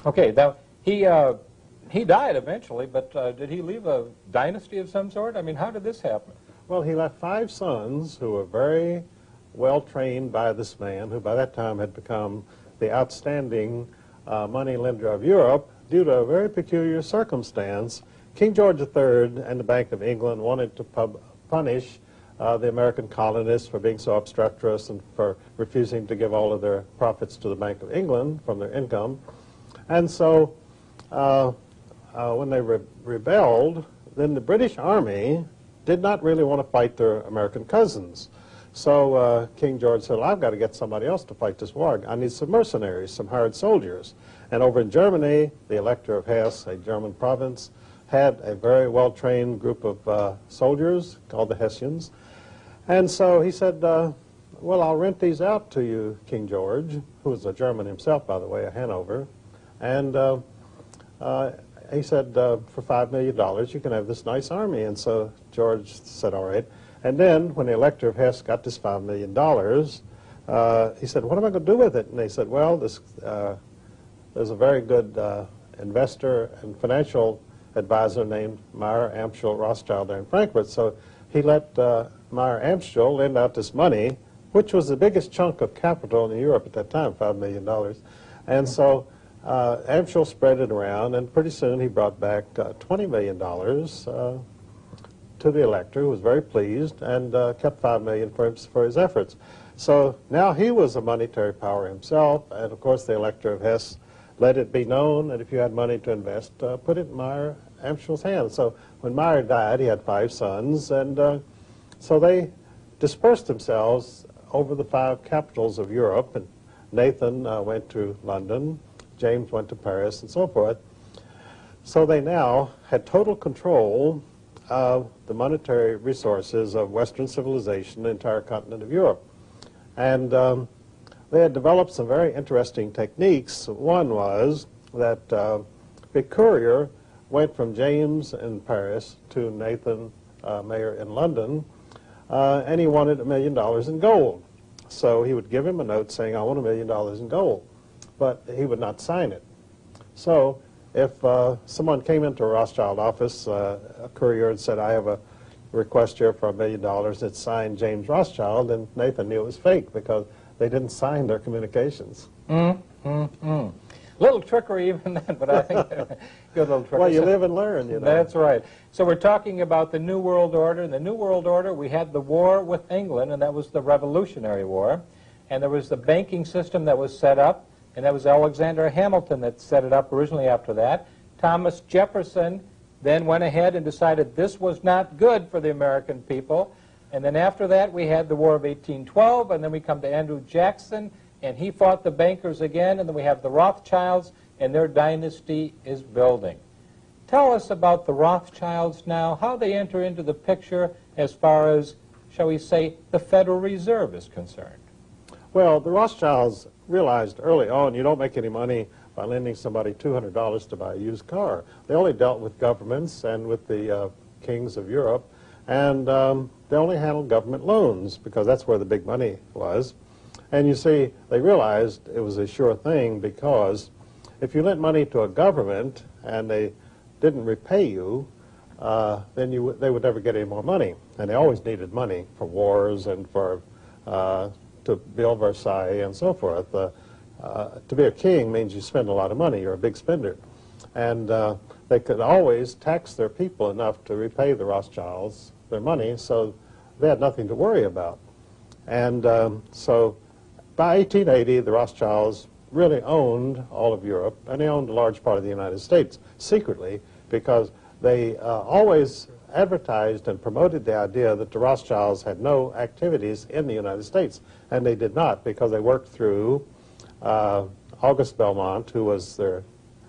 Okay, now he died eventually, but did he leave a dynasty of some sort? I mean, how did this happen? Well, he left 5 sons who were very well trained by this man, who by that time had become the outstanding money lender of Europe due to a very peculiar circumstance. King George III and the Bank of England wanted to punish the American colonists for being so obstreperous and for refusing to give all of their profits to the Bank of England from their income. And so when they rebelled, then the British Army did not really want to fight their American cousins. So King George said, well, I've got to get somebody else to fight this war. I need some mercenaries, some hired soldiers. And over in Germany, the Elector of Hesse, a German province, had a very well-trained group of soldiers called the Hessians. And so he said, well, I'll rent these out to you, King George, who was a German himself, by the way, of Hanover. And he said, for $5 million, you can have this nice army. And so George said, all right. And then when the Elector of Hesse got this $5 million, he said, what am I going to do with it? And they said, well, there's a very good investor and financial advisor named Meyer Amschel Rothschild there in Frankfurt. So he let Meyer Amschel lend out this money, which was the biggest chunk of capital in Europe at that time, $5 million. And so Amschel spread it around, and pretty soon he brought back $20 million to the elector, who was very pleased, and kept $5 million for his efforts. So now he was a monetary power himself, and of course the Elector of Hesse let it be known that if you had money to invest, put it in Meyer Amschel's hands. So when Meyer died, he had 5 sons, and so they dispersed themselves over the 5 capitals of Europe. And Nathan went to London, James went to Paris, and so forth. So they now had total control of the monetary resources of Western civilization, the entire continent of Europe. And they had developed some very interesting techniques. One was that the courier went from James in Paris to Nathan Mayer in London, and he wanted $1 million in gold. So he would give him a note saying, I want $1 million in gold, but he would not sign it. So if someone came into a Rothschild office, a courier, and said, I have a request here for $1 million, it's signed James Rothschild, and Nathan knew it was fake because they didn't sign their communications. Little trickery even then, but I think good little trickery. Well, you live and learn, you know. That's right. So we're talking about the New World Order. In the New World Order, we had the war with England, and that was the Revolutionary War. And there was the banking system that was set up, and that was Alexander Hamilton that set it up originally after that. Thomas Jefferson then went ahead and decided this was not good for the American people. And then after that, we had the War of 1812, and then we come to Andrew Jackson, and he fought the bankers again, and then we have the Rothschilds, and their dynasty is building. Tell us about the Rothschilds now, how they enter into the picture as far as, shall we say, the Federal Reserve is concerned. Well, the Rothschilds realized early on you don't make any money by lending somebody $200 to buy a used car. They only dealt with governments and with the kings of Europe, and they only handled government loans because that's where the big money was. And you see, they realized it was a sure thing because if you lent money to a government and they didn't repay you, then they would never get any more money. And they always needed money for wars and for to build Versailles and so forth. To be a king means you spend a lot of money. You're a big spender. And they could always tax their people enough to repay the Rothschilds their money, so they had nothing to worry about. And so by 1880, the Rothschilds really owned all of Europe, and they owned a large part of the United States secretly because they always advertised and promoted the idea that the Rothschilds had no activities in the United States, and they did not because they worked through August Belmont, who was their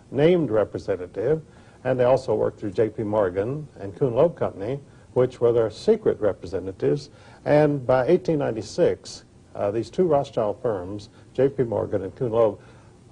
named representative, and they also worked through J.P. Morgan and Kuhn Loeb Company, which were their secret representatives. And by 1896, these two Rothschild firms, J.P. Morgan and Kuhn Loeb,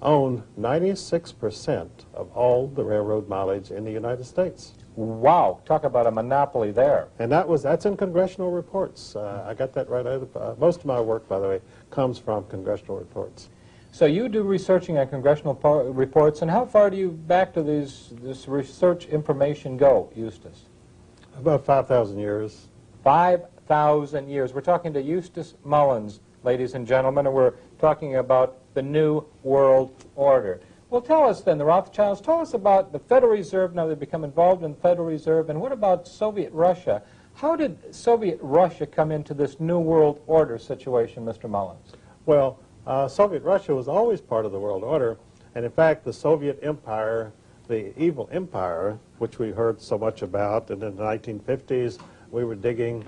owned 96% of all the railroad mileage in the United States. Wow, talk about a monopoly there. And that's in congressional reports. I got that right out of most of my work, by the way, comes from congressional reports. So you do researching on congressional reports, and how far do you back to this research information go, Eustace? About 5,000 years. 5,000 years. We're talking to Eustace Mullins, ladies and gentlemen, and we're talking about the New World Order. Well, tell us then, the Rothschilds, tell us about the Federal Reserve. Now they've become involved in the Federal Reserve, and what about Soviet Russia? How did Soviet Russia come into this New World Order situation, Mr. Mullins? Well, Soviet Russia was always part of the world order, and in fact the Soviet Empire, the evil empire, which we heard so much about, and in the 1950s we were digging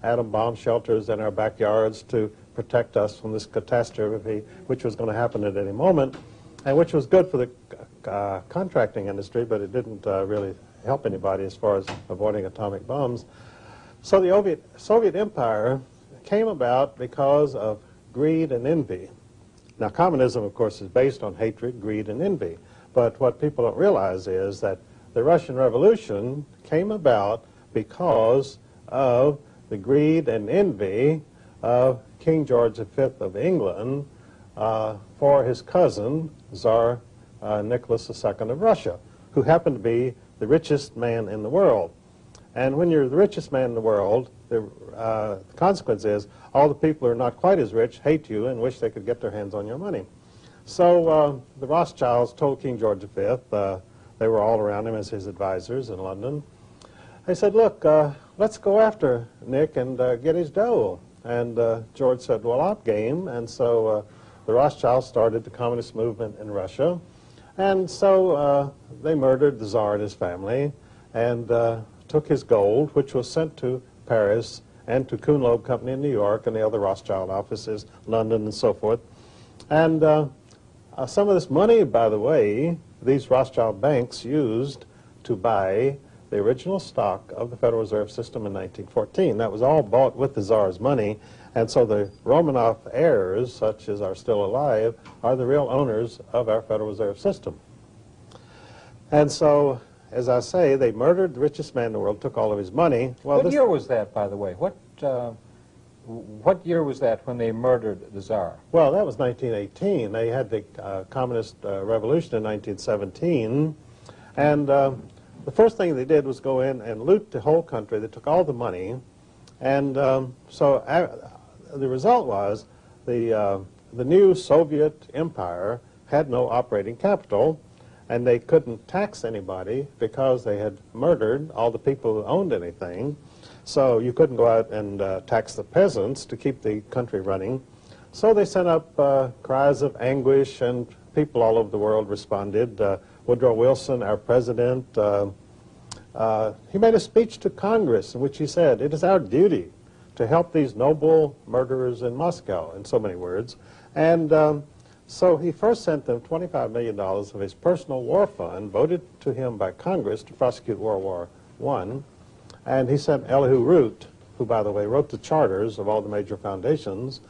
atom bomb shelters in our backyards to protect us from this catastrophe which was going to happen at any moment, and which was good for the contracting industry, but it didn't really help anybody as far as avoiding atomic bombs. So the Soviet Empire came about because of greed and envy. Now, communism, of course, is based on hatred, greed, and envy. But what people don't realize is that the Russian Revolution came about because of the greed and envy of King George V of England for his cousin, Tsar Nicholas II of Russia, who happened to be the richest man in the world. And when you're the richest man in the world, the consequence is all the people who are not quite as rich hate you and wish they could get their hands on your money. So the Rothschilds told King George V, they were all around him as his advisors in London, they said, look, let's go after Nick and get his dough. And George said, well, I'm game. And so the Rothschilds started the communist movement in Russia. And so they murdered the Tsar and his family and took his gold, which was sent to Paris and to Kuhn Loeb Company in New York and the other Rothschild offices, London and so forth. And some of this money, by the way, these Rothschild banks used to buy the original stock of the Federal Reserve System in 1914. That was all bought with the Tsar's money, and so the Romanov heirs, such as are still alive, are the real owners of our Federal Reserve System. And so, as I say, they murdered the richest man in the world, took all of his money. Well, what year was that, by the way? What year was that when they murdered the Tsar? Well, that was 1918. They had the communist revolution in 1917, and the first thing they did was go in and loot the whole country. They took all the money, and so the result was the new Soviet empire had no operating capital, and they couldn't tax anybody because they had murdered all the people who owned anything. So you couldn't go out and tax the peasants to keep the country running. So they sent up cries of anguish, and people all over the world responded. Woodrow Wilson, our president, he made a speech to Congress in which he said, it is our duty to help these noble murderers in Moscow, in so many words. And so he first sent them $25 million of his personal war fund, voted to him by Congress to prosecute World War I. And he sent Elihu Root, who, by the way, wrote the charters of all the major foundations.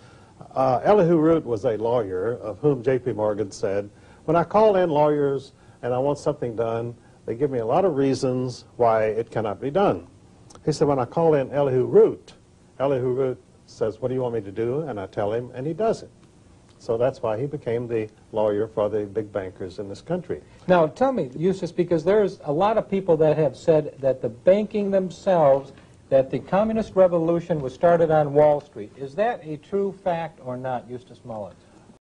Elihu Root was a lawyer of whom J.P. Morgan said, when I call in lawyers and I want something done, they give me a lot of reasons why it cannot be done. He said, when I call in Elihu Root says, what do you want me to do? And I tell him, and he does it. So that's why he became the lawyer for the big bankers in this country. Now, tell me, Eustace, because there's a lot of people that have said that the banking themselves, that the communist revolution was started on Wall Street. Is that a true fact or not, Eustace Mullins?